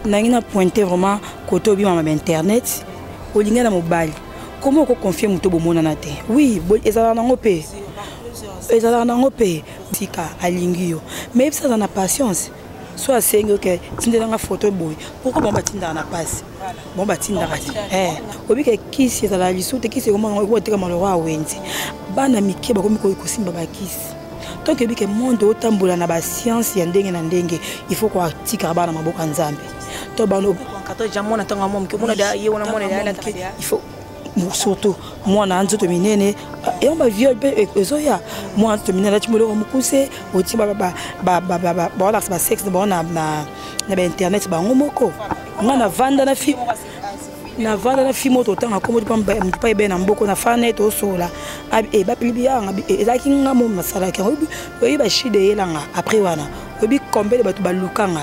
Nangina pointé vraiment côté obi mama internet. Olinga na mobile. Comment on confie muto bomona na te? Oui, ezala na ngope. Ezala na ngope. Tika alingio. Mais ça na patience. Soit sengo que tindela nga photo boy. Pourquoi bon batinda na passe? Bon batinda kati. Obi ke kisi ezala lisute kisi comment on teka malora wenzi. Bana mike ba komi ko simba ba kisi. Tant que le monde otambola na ba science ya ndenge na ndenge, il faut ko tika bana maboka nzambe. To bano 14 jamona tanga mom ke mona da yona mona da il faut surtout moi na nzoto minene et on va viol ezoya moi nzoto minene la timolo mukuse oti ba sexe na internet ba ngomoko ngana vanda na fi na vanda na fi moto tanga komo pa ebe na mboko na fane to sola e ba pilibia ezaki ngamo masala ke oyi ba shide yelanga après wana obi combele batu ba lukanga.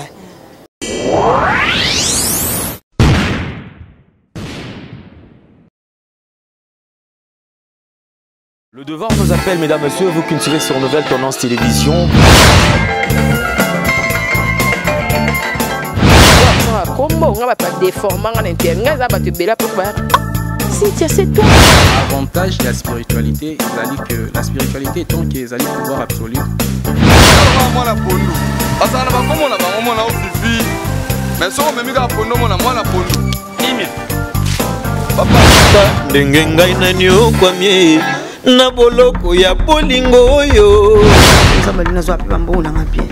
Le devoir nous appelle, mesdames, messieurs, vous qui nous suivez sur Nouvelle Tendance Télévision. L'avantage de la spiritualité, c'est que la spiritualité est tant qu'ils allaient pouvoir absolu. Na boloko ya bolingo yo Kamalina zo api bambona ngapie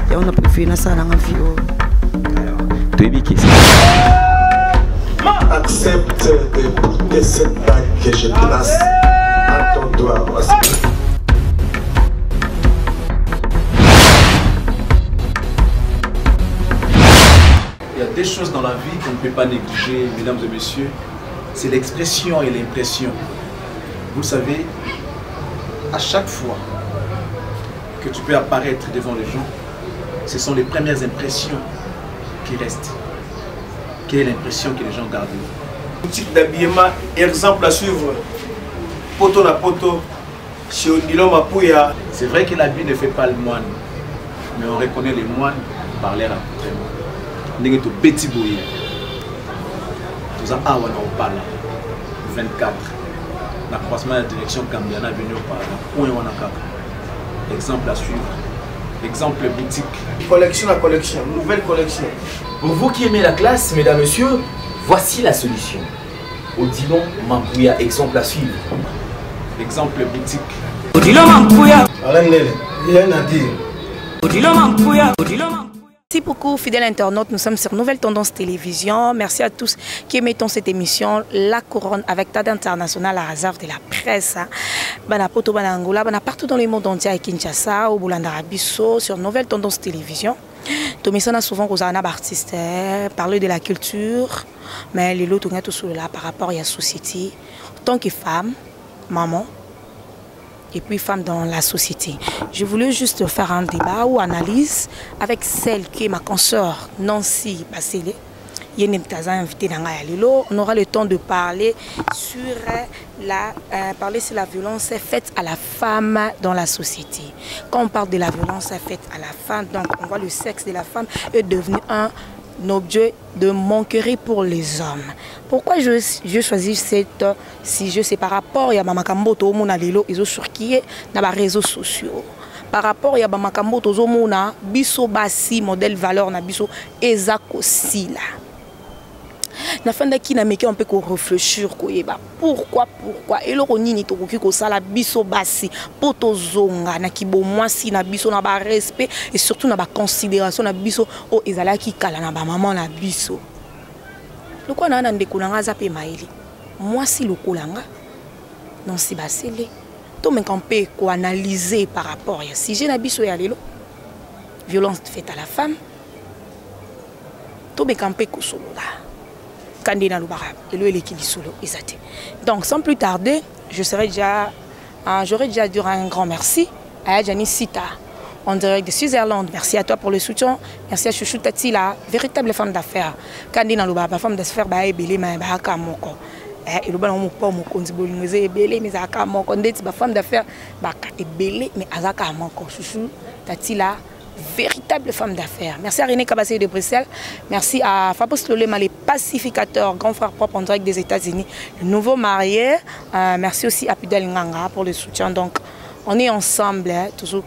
ya ona préféré na sala ngavio Toyebiki accepte d'écouter cette bague que je place à ton doigt. Il y a des choses dans la vie qu'on ne peut pas négliger, mesdames et messieurs, c'est l'expression et l'impression. Vous savez, à chaque fois que tu peux apparaître devant les gens, ce sont les premières impressions qui restent. Quelle est l'impression que les gens gardent? Boutique d'habillement, exemple à suivre. Poto na poto, chez Odilo Mapouya. C'est vrai que l'habit ne fait pas le moine, mais on reconnaît les moines par leur accoutrement. Nous sommes petit bouillé. Nous avons on parle 24. La croisement de la direction Cambiana venu par là. Exemple à suivre. Exemple boutique. Collection à collection, nouvelle collection. Pour vous qui aimez la classe, mesdames, messieurs, voici la solution. Odilon Mapouya, exemple à suivre. Exemple boutique. Odilon Mapouya. Rien à dire. Odilon Mapouya. Merci beaucoup, fidèles internautes. Nous sommes sur Nouvelle Tendance Télévision. Merci à tous qui émettons cette émission La Couronne avec TAD International, la réserve de la presse. Banapoto, Banangola, partout dans le monde entier, à Kinshasa, au Boulandarabiso, sur Nouvelle Tendance Télévision. Nous avons souvent aux artistes parler de la culture, mais les lots tout sur là par rapport à la société. En tant que femme, maman, et puis femmes dans la société. Je voulais juste faire un débat ou analyse avec celle qui est ma consoeur Nancy Basélé. On aura le temps de parler sur la violence faite à la femme dans la société. Quand on parle de la violence faite à la femme, donc on voit le sexe de la femme est devenu un objet de moquerie pour les hommes. Pourquoi je choisis cette sujet? C'est par rapport à Mamakambo Tomona Lelo, ils ont surquillé dans les réseaux sociaux. Par rapport à Mamakambo Tomona, biso basi modèle valeur na biso ezako sila. Na fin qui na meke on peut réfléchir pourquoi et le ronini to ko sala biso basi poto zonga na kibo mwasi na biso na ba respect et surtout na ba considération na biso o ezala ki kala na ba maman na biso. Loko na ndeko na ngaza pe maili mwasi lokolanga non si basele to men kan pe ko analyser par rapport ya si j'ai na biso ya lelo violence faite à la femme to men kan pe ko solola. Donc sans plus tarder, j'aurais déjà dit un grand merci à Jani Sita en direct de Switzerland. Merci à toi pour le soutien. Merci à Chouchou Tati, la véritable femme d'affaires. Kandina Luba, la femme d'affaires, bah belé mais bah kamoko. Et le ballon mon pas mon compte bolingé belé mais azaka moko. Ndeti ba femme d'affaires bah belé mais azaka moko. Chouchou Tati la véritable femme d'affaires. Merci à René Kabassé de Bruxelles. Merci à Fabrice Lolema, les pacificateurs, grand frère propre en direct des États-Unis, le nouveau marié. Merci aussi à Pidal Nganga pour le soutien. Donc, on est ensemble, toujours.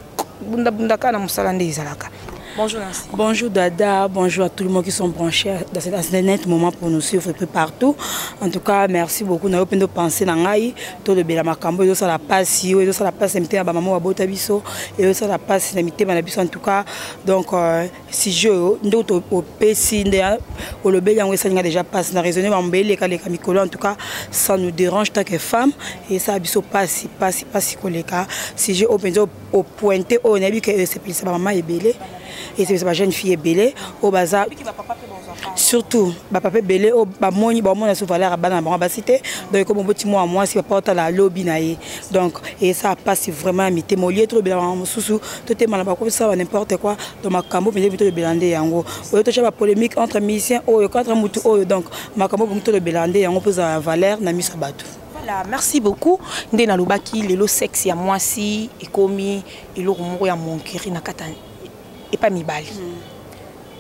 Bonjour Nancy. Bonjour Dada, bonjour à tout le monde qui sont branchés dans ce net moment pour nous suivre un peu partout. En tout cas, merci beaucoup. Nous avons pu penser dans l'Aïe, tout le Bela Makambo, et ça la passe, et ça la passe, et ça maman Wabota Biso, et ça la passe, en tout cas. Donc, si je, nous au PC, au le Bela, on a déjà passé, on a raisonné, on a raisonné, en tout cas, ça nous dérange tant que femme, et ça Biso passe, si je au pointé, on a vu que c'est maman est belé. Et c'est ma jeune fille belé au bazar surtout papa belé au bamoni bamona sous valeur à bana cité donc comme petit moi si papa ta la lobby naé donc et ça passe vraiment mité molier trop bien sous tout est mal pas ça n'importe quoi dans ma cambo mais plutôt le belandé yango au to ba polémique entre musiciens ou contre mutu donc ma cambo plutôt le belandé yango pose à valeur na mi sabatu. Voilà, merci beaucoup. Ndena lobaki lelo sexe ya mwasi ekomi eloko moko ya monkiri na katani. Et pas mibali.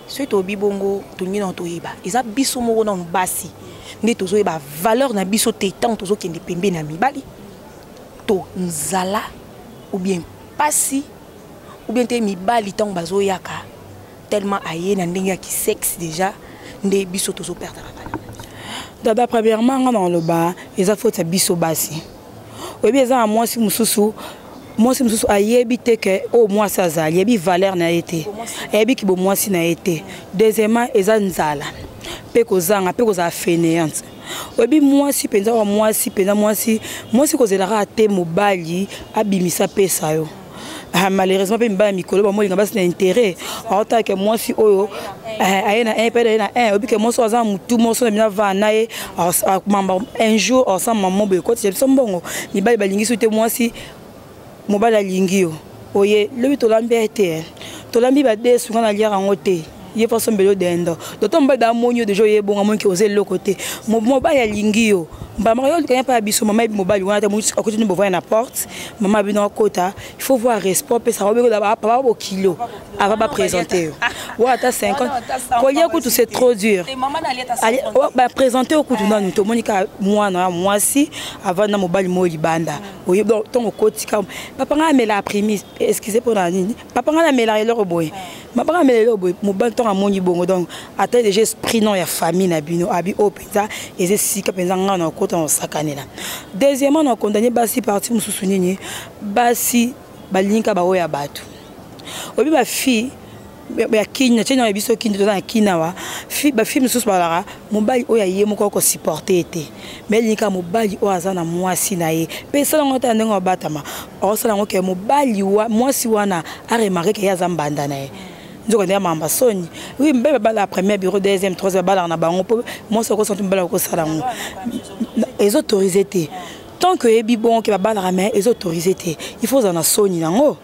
Ce to bibongo to ngi na to yeba. Eza biso moko na mbasi. Ndi tozo yeba valeur na biso tetan tozo kende pembe na mibali. To nzala ou bien pasi ou bien te mibali tant bazo yaka tellement aye na ndenge ki sexe déjà ndé biso tozo perdre la valeur. Dada premièrement dans le bas, eza faut ta biso basi. Oyebi eza moi si mususu moi si mususu ayebite que au moins ça za yebi valeur na été yebi ki bo moi si na été deuxièmement eza nzala pe ko zanga pe ko za fainéante oyebi moi si penza wa moi si ko zelaka te mobali abimisa pesa yo malheureusement pe mbala mikolo ba mo linga basi na intérêt autant que moi si oyo ayena un peu na un oyebi que moi so za mutu moi so na mina va na e un jour ensemble maman be ko ti sombongo ni bali balingi te moi si mobala lingio oye le tolambi été tolambi ba de sunga na liara ngote ye fa sombelo dendo dotomba da monyo de joye bonga monki oze le côté mobala lingio ba mario quand pas biso mama mobile wana ta mo à côté de me voir na porte maman bino kota il faut voir respect pe ça va ba papa au kilo avant ba présenter wa ta 50 kolia ko tout c'est trop dur ba présenter au kutu na to monika moi si avant na mobile mo libanda oye donc ton koti ka papa nga me la prémisse excusez pour la nini papa nga me la le boy papa nga me le boy mobile ton amoni bongo donc atteint déjà esprit non ya famille na bino abi o penza et c'est si ka penza nga na kota sakanela deuxièmement on condamné basi parti mususu nini basi balinka ba oya batu obi ba fille ya kinya tena biso kindo na kinawa fille ba fille mususu balara mobali oya yemo ko supporter été mais linka mobali o azana mwasi na ye pe sala ngota ndengo batama o sala ngoke mobali wa mwasi wana a remarqué que ya zambanda na ye nzoko ndia mamba soni oui mbeba bala première bureau deuxième troisième bala na bango moi ça ko sentu bala ko sala ngo les autorités tant que ebi bon que bala ramé les autorités il faut en soni nango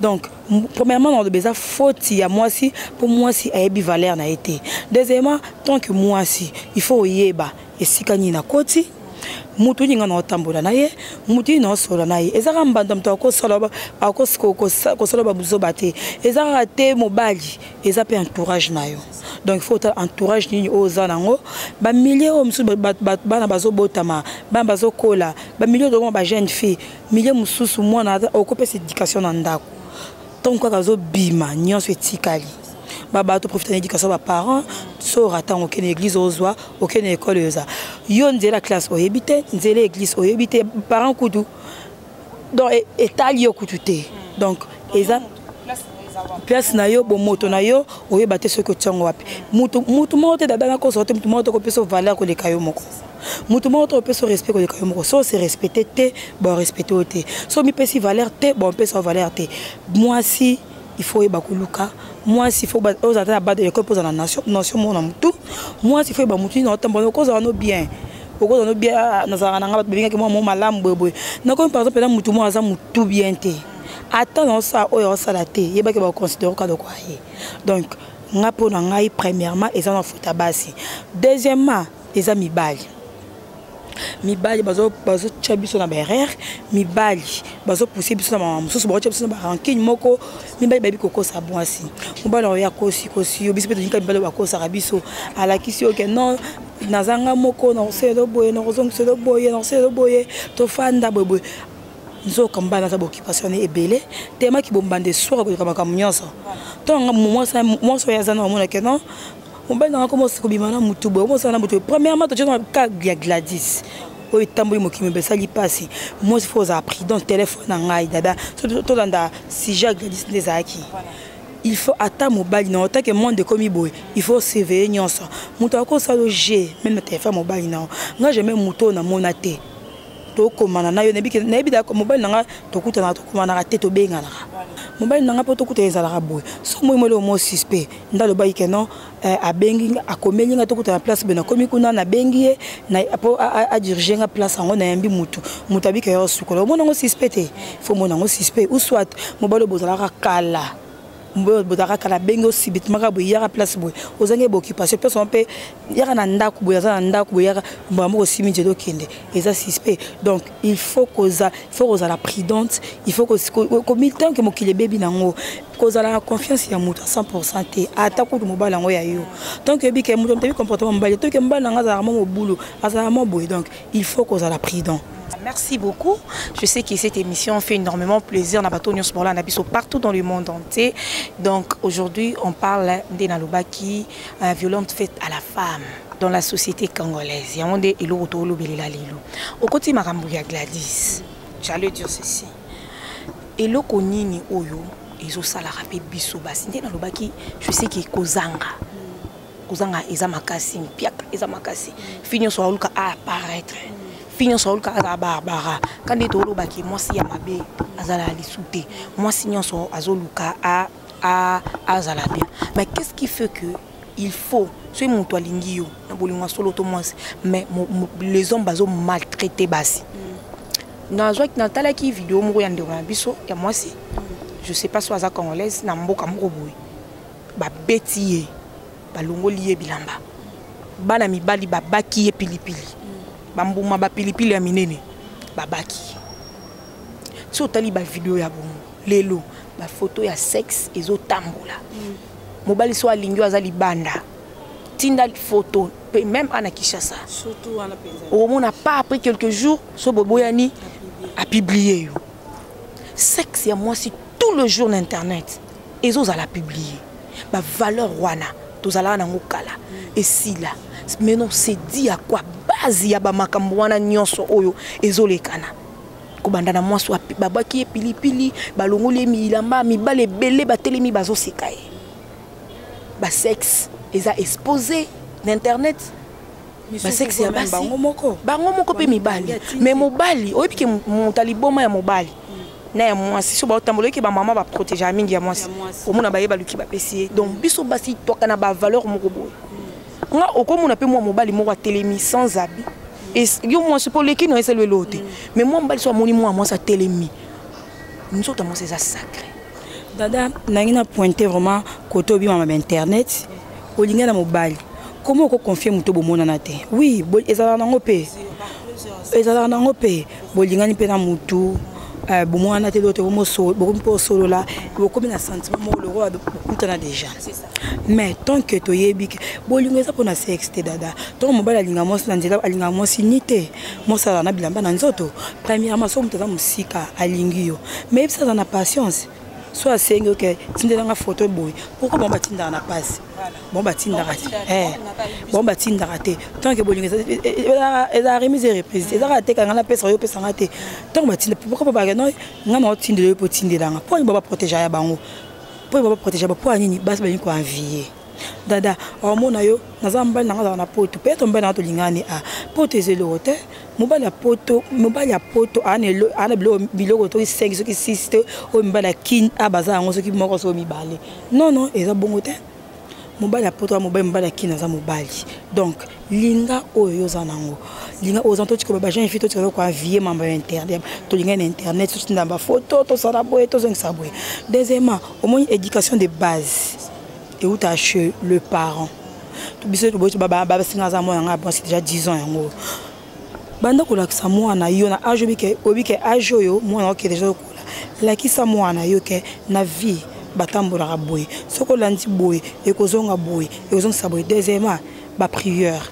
donc premièrement dans le beza faute ya moi si pour moi si ebi valeur na été deuxièmement tant que moi si il faut yeba esikani na koti mutu ninga na otambola na ye mutu na osola na ye ezaka mbanda mto akosola akosola babuzoba te ezaka te mobali eza pe entourage na yo donc il faut entourage nini oza nango ba milliers o musu bana bazobotama bana bazokola ba milliers de ba jeune fille milliers mususu mwana okopesa éducation na ndako tant quoi kazo bima nyonso etikali baba to profiter d'éducation ba parents so ratan aucune église ozwa aucune école oza yo nzela classe oyebite nzela église oyebite parents kudu donc etali yo kutute donc eza place na yo bo moto na yo oyebate ce que tsango wapi mutu moto dada na ko sorte mutu moto ko peso valeur ko le kayo moko mutu moto peso respect ko le kayo moko so se respecter te bon respecter ote so mi pesi valeur te bon peso valeur te moi si il faut bakuluka moi s'il faut aux attendre à battre l'école pour la nation mon amutu moi s'il faut ba mutu na otambo ko za no bien ko no bien na za na ngaba bien que moi malamu boy na ko par exemple mutu mo za mutu bien te attends ça oyo ça la te yeba ke ba considérer ka de quoi donc ngapo na ngai premièrement et ça na futa basi deuxièmement les amis bali mibali bazo tia biso na berere mibali bazo pousser biso na mama mosusu bazo tia biso na barankine moko mibali babi kokosa mwasi mobali oyo akosi yo biso pe tonika mibali bakosaka biso alakisi yo ke non nazanga moko na oselo boye na kozongiselo boye tofanda boye nzoka mbana za occupation ebele tema ki bombande soka ko kamaka nyonso to nga mwasi ya zana omona ke non mobali na commence ko bimana mutu boye mo sana mutu premièrement to tona ka Gladys oyo tamboli mokimi besali pasi moi il faut appris dans téléphone na ngai dada to landa sujet Gladys ndezaki il faut attendre mobile na tant que monde comme boy il faut surveiller nyonso mutu akosa loger même na téléphone mobile na nga jamais muto na monate to komana na yo nebi da mobile nanga to kutana to komana ka teto benga na mobile nanga poto kuta ezala boy so moi mo suspect ndalo ba ikeno a bengi a komeli nga to kuta na place bena komi kuna na bengi na a diriger nga place ngo na yambi mutu abika yo sukola mo ngo suspect faut mo ngo suspect ou soit mobile bozala kala botaka kala bengo sibit makabu yaka place boy ozange occupation personne peut yaka na ndako boy za na ndako boy yaka mbamo simi jedo kende eza suspect donc il faut que la prudente il faut que comme il temps que mokile baby nango cause la confiance ya mutu 100% te ata ko mobala ngo ya yo donc ebi ke mutu te comportement mobile to ke mbala nga za mo boulot azala mo boy donc il faut que la prudente. Merci beaucoup. Je sais que cette émission fait énormément plaisir. On a partout dans le monde entier. Donc aujourd'hui, on parle des Nalobaki, violente faite à la femme dans la société congolaise. Il y a un des au côté Marambuya Gladys, j'allais dire ceci. Et le konini oyo, ils ont ça la rapide bisoba. C'était Nalobaki, je sais qu'il kozanga. Kozanga ezamakasi, piaka ezamakasi. Finir sur Auluka à apparaître. Finir sur le cas de Barbara. Quand les taureaux baki, moi si Yamabe, Azala Lissoute, moi si nous sommes Azoluka à Azala bien. Mais qu'est-ce qui fait que il faut, c'est mon toit lingio, mais les hommes baso maltraités basi. Dans une telle qui vidéo, moi yande on biso, et moi si, je sais pas si Aza congolaise, namboka mroboui, ba betiye, ba longoliye bilamba, ba na mibali ba bakiye pilipili. Bambuma ba pilipili ya minene babaki so tali ba vidéo ya bongo lelo ba photo ya sexe ezo tambola mobali so alingio azali banda tinda photo même ana Kinshasa surtout ana penza au mona pas après quelques jours so boboyani a publié yo sexe ya moi si tout le jour d'internet ezo za la publier ba valeur wana tozala na ngokala et si là mais non c'est dit à quoi base ya ba makambo wana nyonso oyo ezolekana kobanda na mwasi babaki pilipili balongoli milamba mibale belé batelemi bazosekaye ba sexe eza exposé d'internet ba sexe ya basi bango moko pe mibali mais mobali oyebi ke motaliboma ya mobali na ya mwasi so ba tambola ke ba mama ba protéger mingi ya mwasi omona baye baluki ba pesier donc biso basi toka na ba valeur moko boye nga okomona pe moi mobali moko telemi sans habit et yo moi c'est pour les qui non c'est le loté mais moi mobali so moni moi ça telemi nous autres moi c'est ça sacré dada nangina pointer vraiment côté bi mama internet olinga na mobali comment ko confier muto bomona na te oui ezala nango pe bolinga ni pe na mutu bon na te d'autres beaucoup solo là beaucoup na sentiment mo le roi beaucoup na déjà mais tant que to yebi bolinga ça pour na sexe dada to mobali alinga mo na nzela alinga mo sinité mo sala na bilamba na nzoto premièrement so mutaza musika alingi yo mais ça dans la patience soit c'est que tindela nga photo boy pourquoi bon batinda na passe bon batinda raté tant que bolinga eza remise et reprise eza raté quand na pesa yo pesa raté tant batinda pourquoi pas non nga na tindela po tindela nga pour ba protéger ya bango pour ba protéger ba pour nini bas ba ni ko envier dada hormone yo nazamba nanga na poto peut-être mba na to lingani a poto ezelo hotel mobali ya poto ana biloko to 5 soki 6 te o mbala kin abaza ngo soki moko so mibale non eza bongo te mobali ya poto mobali mbala kin aza mobali donc linga oyo za nango linga ozanto tiko ba jeune fille to tiko ko avier mamba internet to linga na internet to ndamba photo to sala boye to zengsa boye deuxièmement au moins éducation de base et où t'as chez le parent tu biso to boye baba singa za mo nga bon c'est déjà 10 ans yango banda kolakisa mwana yo na age obike age oyo mwana oke déjà kola lakisa mwana yo ke na vie batambolaka boye soko landi boye ekozonga boye ekozongisa boye deuxièmement ba prière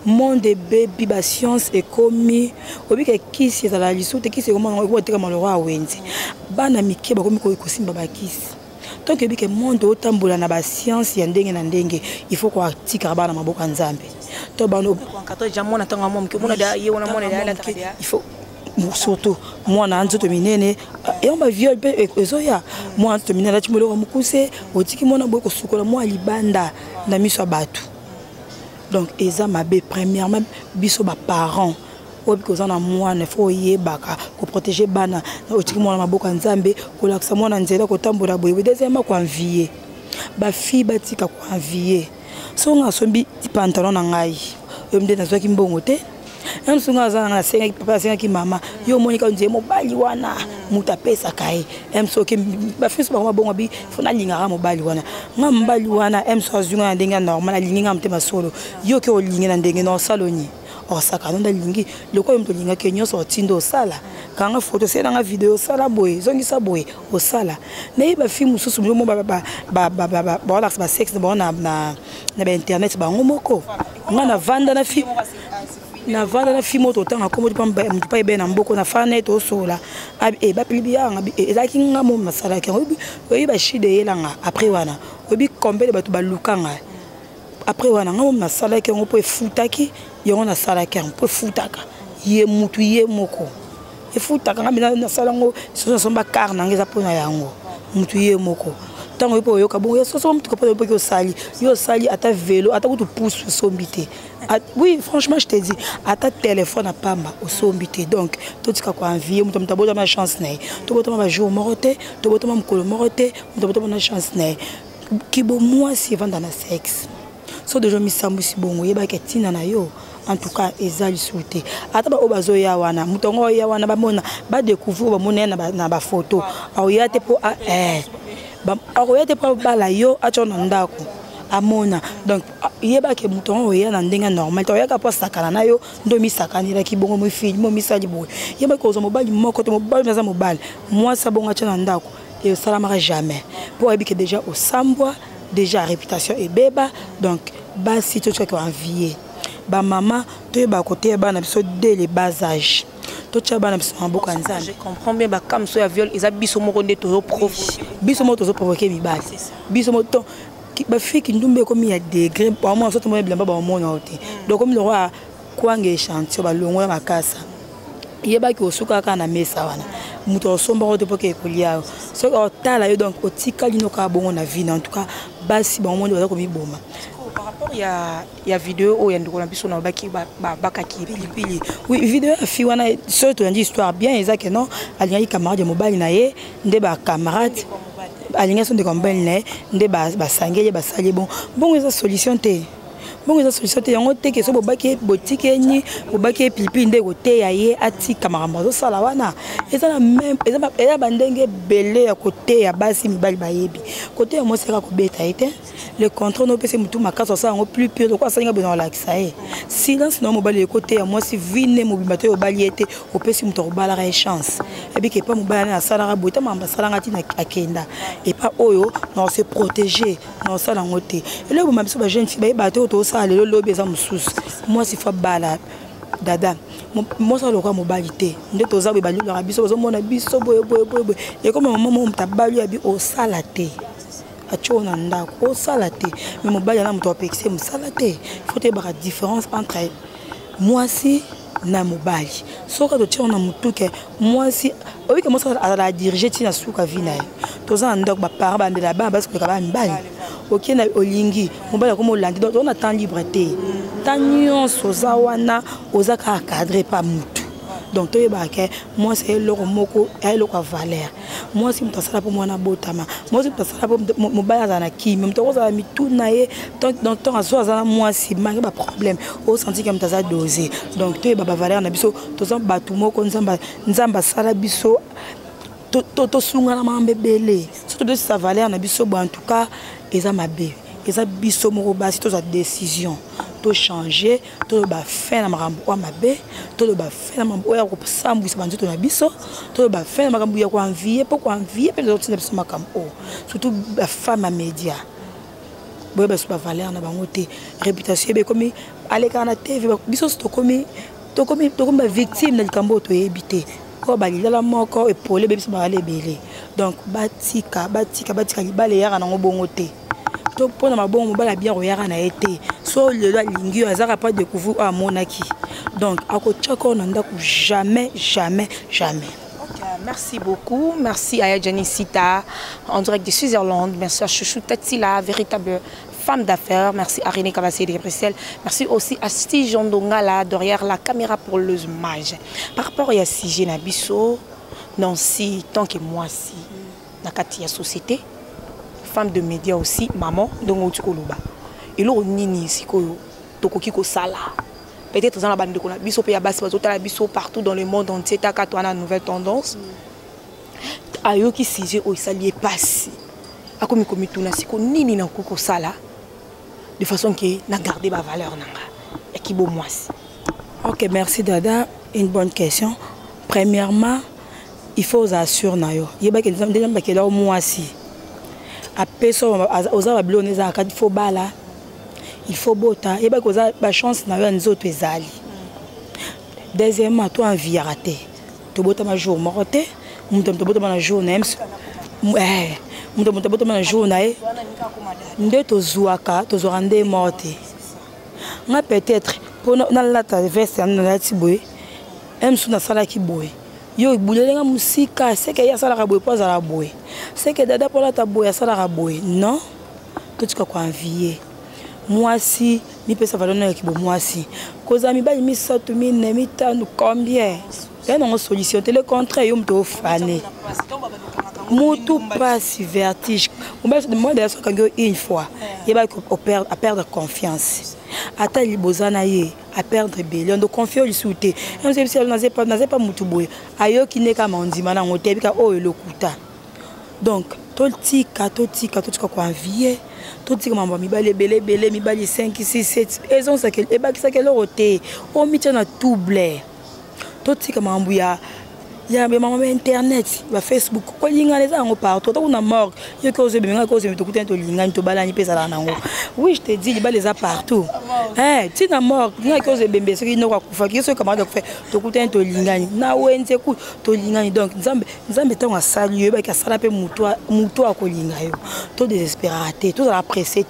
monde baby ba science ekomi obike kisi ezala lisusu kisi ekomona ekoteka maloro awenzi bana mike bakomi kosimba bakisi donc ebike monde otambola na ba science ya ndenge na ndenge il faut ko atika bana maboko ya Nzambe to bano quand jamona tanga mom ke mona da yona mona da il faut surtout moi na nzoto minene et on va viol pe ezoya moi nzoto minene lati moloko mukuse otiki mona boye ko sukola moi libanda na miso batu donc eza mabe premièrement biso ba parents obikoza na mwana faut yebaka ko protéger bana otiki mona maboko Nzambe ko lakisa mwana nzela ko tambola boye deuxièmement ko envier ba fille batika ko envier so nga sombi pantalon na ngai yo mde na zwaki mbongo te même sunga za na senga papa senga ki mama yo monika nje mobali wana muta pesa kai emso ke ba fils ba bongo bi fona linga mobali wana nga mobali wana emso azunga na ndenge normal linga mtema solo yo ke olinga na ndenge no saloni osaka nda lingi loko mto linga ke nyoso tindo sala kanga photo sena nga video sala boy zongisa boy osala na ba film susu mo ba wala ba sex na internet ba ngomoko nga na vanda na film na vanda na film to tanga komo pa ebe na mboko na fane to sola e ba pilibia nga ezaki nga mo masala ke oyi ba shide yelanga après wana obi kombe ba to ba lukanga après wana nga mo masala ke ngo po futaki yongo na sala ke po futaka ye mutu ye moko e futaka nga bina na sala ngo so somba karna ngeza pona yango mutu ye moko tango ipo yoka bon yo so mutu ko po yo sali ata vélo ata ko to pousse sombité. Oui, franchement, je te dis, à ta téléphone à Pamba, au sombité. Donc, tout ce qu'on a envie, tu as beau de chance, tu as jouer au moroté, tu as beau moroté, tu as beau de chance. Qui bon, moi, c'est vendre dans le sexe. So, de gens qui sont si bon, il y a des gens qui en tout cas, ils ont sauté. Attends, au bazo ya wana, mutongo ya wana ba mona, ba découvrir ba mona na ba photo. Au ya te po ba au ya te po ba la yo a chona ndako. Amona donc yeba ke mutongo oya na ndenga normal to yaka po sakana na yo ndo mi sakani la ki bongo mo film mo misali boy yeba ko zo mobali moko to mobali na za mobali moi ça bonga chana ndako et ça la jamais pour ebike déjà au sambwa déjà réputation et beba donc ba si to ko envier ba maman to ba côté ba na biso dès les bas âge to tchaba na biso maboko Nzambe. Je comprends bien ba comme so ya viol ils a biso moko nde to provoquer biso moko to provoquer mi ba biso moko ba fille qui ndumbe comme il y a degré pour moi surtout moi bilamba ba mona ote donc comme le roi kwange chantier ba longo ma kasa yeba ki osuka kana mesa wana muto osomba ote poke kolia so otala yo donc otika lino ka bongo na vie en tout cas basi ba monde ba ko mi boma par rapport il y a vidéo o ya ndiko na biso na baki baka ki pili oui vidéo ya fille wana surtout une histoire bien exact non alinga camarade mobile na ye nde ba camarade alinga son de combien nde ba sangeli ba sali bon eza solution te yango te ke so bobaki boutique ni bobaki pipi nde kote ya ye ati kamara zo sala wana eza la même eza bandenge belé ya côté ya basi mibali bayebi côté ya moi sera ko beta ete le contrôle no pese mutu makasa ça ngo plus pire quoi salinga beno la kisae silence no mobali côté ya moi si vine mobimbato yo bali ete opesi mutu obala ra chance et bi ke pas mobali na sala ra bota mamba sala ngati na akenda et pas oyo non se protéger non sala ngote et là bon biso ba jeune fille ba bato to sala le lobby za mususu moi si fa bala dada moi ça le quoi mobali te nde to za ba lula biso zo mona biso boye et comme maman mo mtabali abi o sala te achona ndako sala te mais mobali na muto apexé musala te faut te ba différence entre moi si na mobali soka to tshona mutu ke moi si oui que moi ça à la diriger tina suka vina to za ndako ba para ba ndela ba parce que ka ba mbali OK na olingi mobali comme olandi donc on a temps liberté tanyo soza wana ozaka cadrer pas mutu donc to yeba ke moi c'est le moko et le valeur moi si mtasala pour moi na botama moi si mtasala pour mobali za na kimi mtokoza mitu na ye donc dans temps azo za moi si manque ba problème au senti que mtaza doser donc to yeba ba valeur na biso to za batu moko nzamba sala biso to sunga na mambebele surtout de sa valeur na biso en tout cas eza mabe eza biso moko basi to za décision to changer to ba faire na makambo wa mabe to ba faire na makambo ya ko sambu sa banzo to na biso to ba faire na makambo ya ko envier pour ko envier pe les autres na biso makambo surtout ba femme média boye ba super valeur na bango te réputation be comme aleka na TV biso to comme ba victime na likambo to yebite ko ba lila moko epole be biso ba le belé donc batika libale yaka na ngobongo te to pona mabongo mobala bien royaka na été so le loi lingi azaka pas découvrir à monaki donc akochako na ndako jamais. Okay, merci beaucoup, merci à Janicita en direct de Suisse-Irlande, merci à Chouchou Tatila, véritable femme d'affaires, merci à René Cavassier de Bruxelles, merci aussi à Steve Jondongala derrière la caméra pour l'image. Par rapport à Sige Nabiso, Nancy, tant que moi si, nakati ya société, femme de médias aussi, maman, donc tu koloba. Et là on nini sikoyo, tokoki ko sala. Peut-être dans la bande de Kona, biso pe ya basi bazota biso partout dans le monde entier, ta katwana nouvelle tendance. Ayo ki Sige o sali passe. Akomi komi tuna siko nini na ko sala. De façon que na garder ma valeur nanga. Et qui beau moi. OK, merci Dada, une bonne question. Premièrement, il faut assurer nayo. Yeba ke déjà ba ke là moi si. A peso oza babloneza akadi faut bala. Il faut bota. Yeba ko za ba chance nayo nzoto ezali. Deuxièmement, toi envie raté. To bota ma jour moroté, muto bota ma jour nem. Muto bota ma jour nae. Nde to zuaka, to zorande morte. Nga peut-être pour na lata veste na lati boy. Emsu na sala ki boy. Yo bulelenga musika, c'est que ya sala ka boy pas za la boy. C'est que dada pour la ta boy sala ka boy. Non. Tout ce qu'on envier. Moi si mi pesa valona ki bo moi si. Koza mi ba mi sato mi ne mi tanu combien. Là non solution, le contraire yo mto fané. Moto passe vertige. Moi d'ailleurs quand une fois, il va à perdre confiance. Ata libozana ye à perdre bélion de confiance souté. On sait si n'a pas mutu boy. Ayo ki ne ka mandima na ngote bika o elokuta. Donc totika ko envier. Totika mamba mibale belé mibale 5 6 7. Ezon ça que e ba ki ça que l'oroté. O mitia na double. Totika mambuya. Il y a internet, Facebook, quoi il y a les gens partout, on a mort, il y a cause de bien cause de tout un lingane to balani pesa na ngo. Oui, je te dis, il y a les partout. Tu na mort, il y a cause de bembe, ce qui n'aura pas fait, ce camarade de faire to un to lingane. Na wenze ku to lingane donc nzambe tant à saluer ba ka sala pe muto a ko lingayo. To désespératé, to la pressé.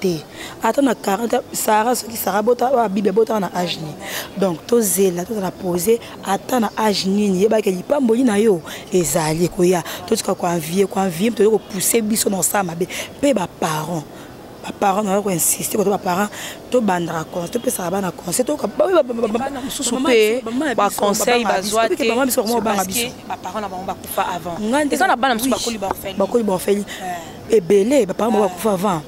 Attends à 40 Sarah ce qui sera bota bible bota na âge ni. Donc to zela, to la poser, attends à âge ni, il y a ba ki pas na yo ezali koya tout ce qu'on envier to ko pousser biso dans ça mabe pe ba parents na ko insister ko ba parents to bandra ko to pe ça ba na conseil to ka ba mususu pe ba conseil ba zoate parce que ba parents na ba kufa avant eza na bana mususu ba koli ba feli et belé ba parents ba kufa avant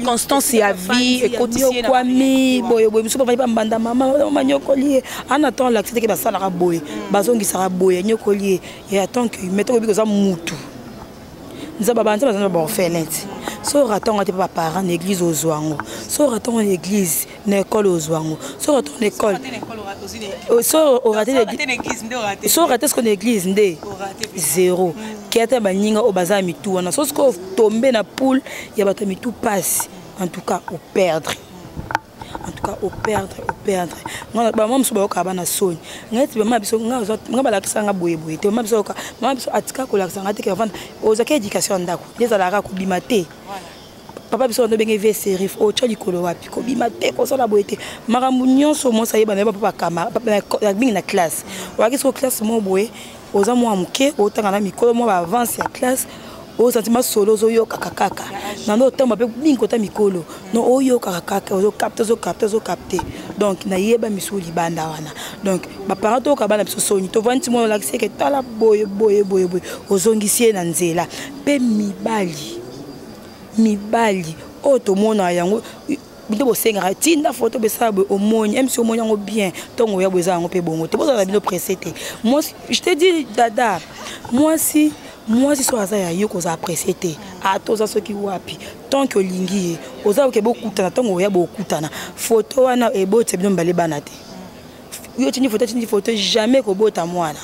constance ya vie et quotidien kwa mi boye mususu ba mbanda mama nyokoli en attendant l'activité que ba sala ka boye bazongi sara boye nyokoli et attend que mettre ko za mutu nzaba banza ba orphelinate so raton ate pa parents l'église aux Zwango so raton l'église na école aux Zwango so raton l'école so raté l'église so raté ce qu'on église ndé zéro kete baninga o baza mitu wana so ko tomber na poule ya bato mitu passe en tout cas au perdre ngana ba mama suba ka bana soni ngati ba mabiso ngaba la kisanga boye te mabiso ka mabiso atika ko la kisanga te ke vendre aux éducation ndako les ala ko bimate papa biso ndo benge ve serif o chali kolo wapi ko bimate ko sala boye te makambu nyonso mo saye bana papa kamara papa bingi na classe wa kiso classe mo boye oza mo amuke o tanga na mikolo mo ba avance ya classe o sentiment solo zo yo kakaka nando tamba pe bingo ta mikolo no o yo kakaka o capter donc na yeba misuli banda wana donc ba parents to ka bana biso soni to vanti mo la que tala boye ozongisie na nzela pe mibali o to mona yango bide bo senga tinda photo be sabo omoni même si omoni yango bien tongo ya boza yango pe bongo te boza la bino pressé te moi je te dis dada moi si moi si soit ça yo ko za apprécier te atoza soki wapi tant que lingi oza ke bokutana tant oya bokutana photo wana ebote bino mbale bana te yo tini photo jamais ko bota mwana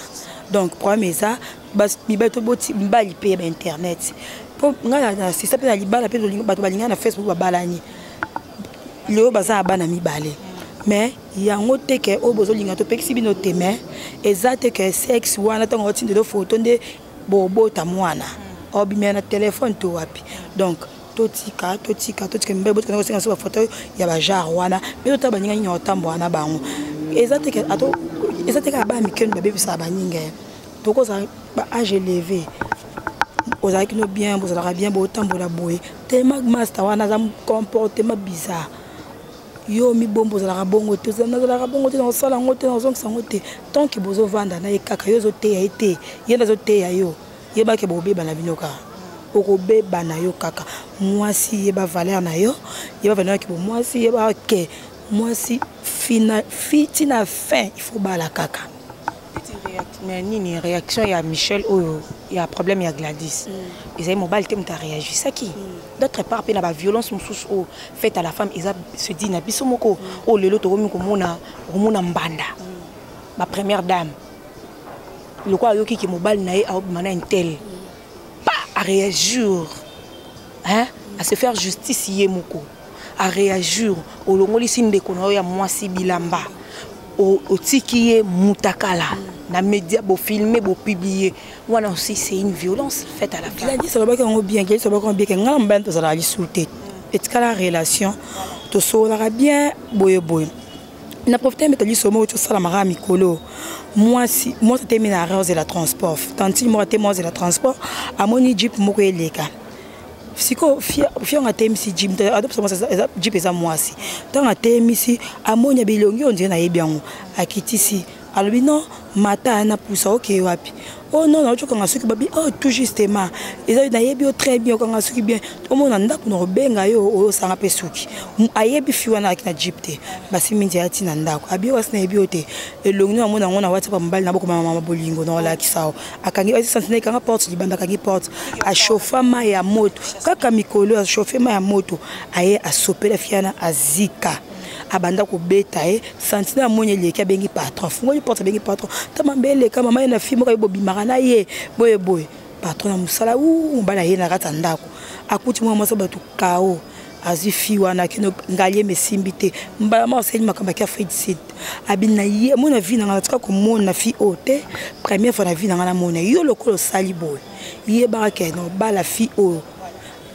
donc problème ça bas mibato boti mbali pe internet po ngala si ça pe na libala pe bato balinga na Facebook babalani leo baza bana mibale mais yango te ke obozo linga to pexi bino te mais exacte que sexe wana tango tinde de photo nde bobota mwana obimia na téléphone to wapi donc totika mbebo kana kosenga so photo ya ba jar wana mais to baninga nyo tambo wana bango exacte que ato exacte que ba mikeno ba bebisa baninga to ko za ba âge élevé ozaki no bien bozala bien bo tambola boye tellement master wana za comportement bizarre yo mi bombo za la bongo te za na la bongo te na sala ngote na zonga sangote tant que bozo vanda na ekaka yo zo te ya ete yenda zo te ya yo yeba ke bobe bana binoka okobe bana yo kaka mwasi yeba valeur na yo yeba valeur ki bo mwasi yeba ke mwasi fina fiti na fin il faut bala kaka ni réaction il y a Michel ou il y a problème il y a Gladys ils avaient mobile te muta réagi ça qui d'autre part pe na ba violence mususu o faite à la femme ils se dit na biso moko o lelo to komi ko mona mbanda ma première dame le quoi yo ki mobile na e a mana intel pas à réagir hein à se faire justice yemoko à réagir au longoli sinde kono ya mwasi bilamba au tiki mutakala na média bo filmer bo publier wana aussi c'est une violence faite à la femme. Il a dit ça va qu'on bien qu'il ça va qu'on bien que ngala mbento ça la discuter et la relation to so la bien boye na profiter mettre li somo to sala mara mikolo moi c'était mina rose la transport tant il moi témoin de la transport à moni jeep moko eleka siko fia nga temisi jim adopte moi ça jeep eza mwasi tant temisi amonya bilongi on dirait na yebiango akitisi alobi non mata na poussa ok wapi oh non non tu kanga soki babi oh tout justement eza na yebi très bien kanga soki bien to mona ndako no benga yo o sanga pe soki ayebi fiwana akina jeep te basi minzi ati na ndako abi wasina yebi ote elongi na mona ngona WhatsApp mbali na boko mama bolingo no la kisao akangi basi santine kanga porte libanda kangi porte a chauffer ma ya moto kaka mikolo a chauffer ma ya moto aye a sopela fiana azika abanda ko beta sentina monye leki bengi patron fungoli porte bengi patron tamambele kama mama na fimo ka bobi marana ye boye patron na musala u mbala ye na kata ndako akuti mwa masa batu kao azifi wana kino ngalie mesimbite mbala ma oseli makamba ka Fredsid abina ye mona vie na ngata ko mona fi ote première fois na vie na ngana mona yo lokolo sali boy ye baraka no bala fi o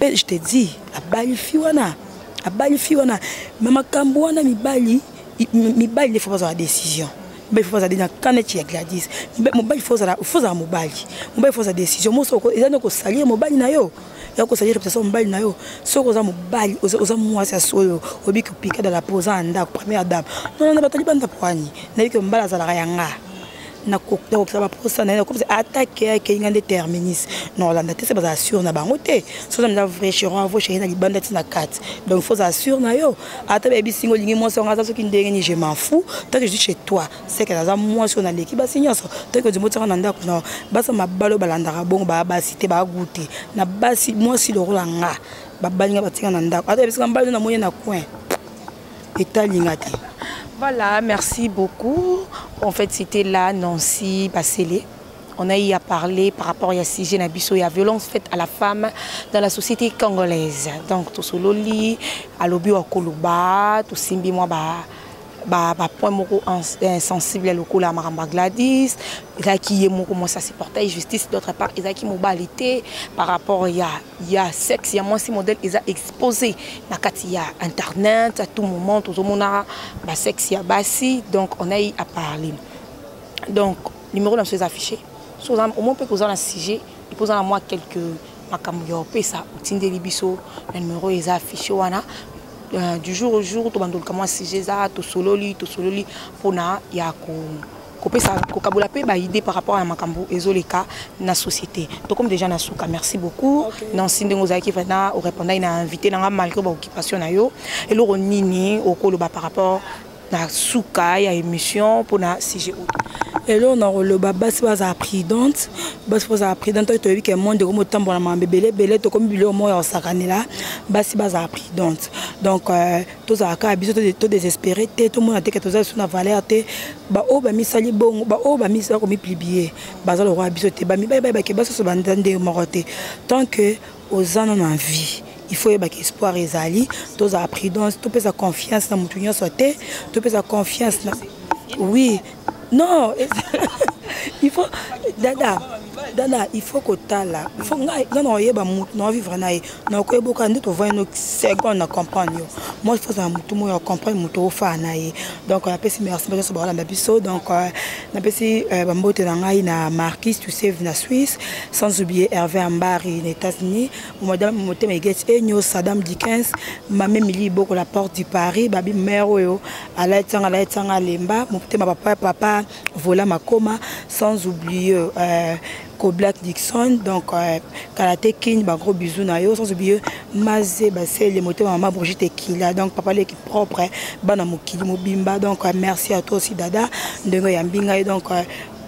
je te dis abali fi wana abali fi wana mama kambo wana mibali il faut pas la décision il faut pas la canette ya Gladys mobali il faut la mobali il faut la décision moi soko ezana ko salir mobali na yo ya ko salir peut-être mobali na yo soko za mobali oza mwasi solo obi ko pika dans la posa anda première dame non na batali banda poani na biko mbala za la yanga na kokta ko ça va posa na ko attaquer ke ngande terminis non la ndate c'est pas sûr na bango te so na vrai chiron avo chéri na libanda tina 4 donc faut assurer na yo ata baby singo lingi moi so ngaza so ki ndenge ni je m'en fous tant que je suis chez toi c'est que dans moi so na leki ba sinyoso tant que du motaka na ndako na basa mabalo balanda ka bongo ba cité ba goûter na basi moi si le rolanga ba balinga batinga na ndako ata bisika mbalo na moyen na coin etalinga te. Voilà, merci beaucoup. En fait, c'était là Nancy Baselé. On a eu à parler par rapport à Sige Nabiso et à violence faite à la femme dans la société congolaise. Donc, tout sololi, à l'obi au Koluba, tout simbi moi point moko insensible à l'oko la Maramba Gladys, et qui est moko moi ça c'est portail justice d'autre part et qui mobilité par rapport il y a sexe il y a moi si modèle ils a exposé na kati il y a internet à tout moment tout le monde a ba sexe il y a basi donc on a eu à parler donc numéro dans ces affichés so au moins peut poser un sujet il pose à moi quelques makambo yo pesa utindeli biso le numéro ils a affiché wana du jour au jour to bandol kama sijeza to sololi pona ya ko pesa ko kabula pe ba idée par rapport à makambo ezoleka na société to comme déjà na suka merci beaucoup Nancy ndengo zaki fana au répondre ina invité na malgré ba occupation na yo et lo nini okolo ba par rapport na suka ya émission pona CGO Et là, on a le bas si vous avez prudente, bas vous avez prudente, tu as vu que le monde est temps pour la maman bébé, bébé, tu comme le mot en sacané là, bas si vous avez prudente. Donc, tous à cas, tout désespéré, tout le monde a dit que tous sur la valeur, bah oh bah mi sali bon, bah oh bah mi ça comme plié, bah ça le roi bisoté, bah mi bah que bah ça se bandande moroté. Tant que aux ans on a vie. Il faut que l'espoir est ali, tous à prudence, tout peut sa confiance dans mon tunnel sauté, tout peut sa confiance. Oui, non, il faut, Dada, il faut que tu là. Il faut que vivre naï. Non, que beaucoup de gens voient nos secondes à comprendre. Moi, il faut que tu comprendre mon fan naï. Donc, on a fait merci pour la biso. Donc, on a fait bambote na Marquis, tu sais, na Suisse, sans oublier Hervé Ambari, les États-Unis. Madame Moté Meguet, Enyo Saddam Dickens, ma même Mili beaucoup la porte du Paris, Babi Mero, à la Lemba, mon petit papa, voilà ma coma, sans oublier Black Dixon, donc Karate King, gros bisous nayo, sans oublier Mazé, c'est les moteurs maman Brigitte Kila, donc papa l'équipe propre, bana mokili mobimba, donc merci à toi aussi Dada, de Yambinga, donc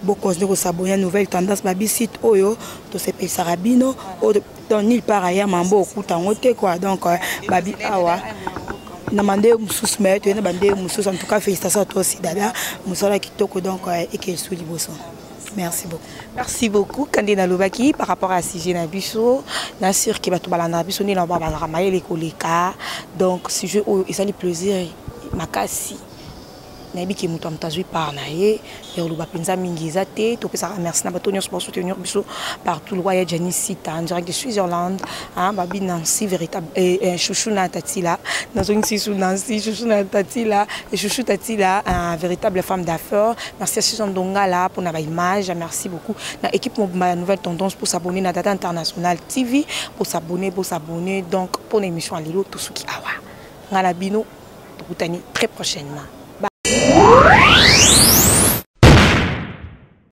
beaucoup de s'abonner à nouvelle tendance, baby site oyo, to se paye Sarabino, dans nulle part ailleurs, mambo au coup quoi, donc baby awa. Namandé Moussous Met, Moussous, en tout cas félicitations à toi aussi Dada, Moussala Kitoko, donc et qu'elle soit du Bosson. Merci beaucoup. Merci beaucoup. Kandina Lobaki, par rapport à Sujet Nabiso, bien sûr qu'il va tout balancer Nabiso, ni l'envoi ramailler les collecas. Donc, sujet où il s'agit plaisir, ma cassi. Nabi qui mouton tazui par naïe, et on va penser mingizate, tout ça remercie Nabatonio pour soutenir Biso partout le royaume Janicita en direct de Switzerland, hein, Babi Nancy véritable et chouchou na tatila, dans une sisou Nancy chouchou na tatila et chouchou tatila, un véritable femme d'affaires. Merci à Susan Donga là pour notre image, merci beaucoup. Na équipe ma nouvelle tendance pour s'abonner na Dada International TV, pour s'abonner donc pour l'émission à Lilo tout ce qui awa. Ngalabino, très prochainement.